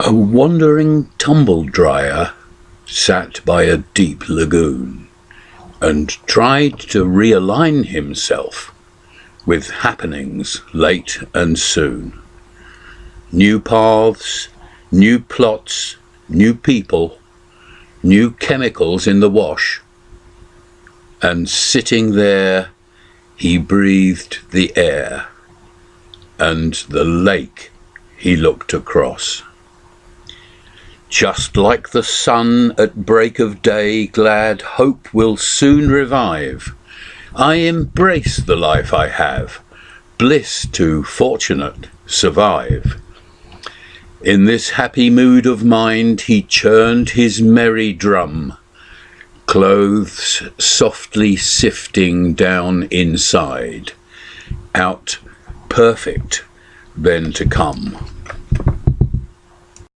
A wandering tumble dryer sat by a deep lagoon and tried to realign himself with happenings late and soon. New paths, new plots, new people, new chemicals in the wash, and sitting there he breathed the air and the lake he looked across. Just like the sun at break of day, glad hope will soon revive. I embrace the life I have, bliss to fortunate survive. In this happy mood of mind he churned his merry drum, clothes softly sifting down inside, out perfect then to come.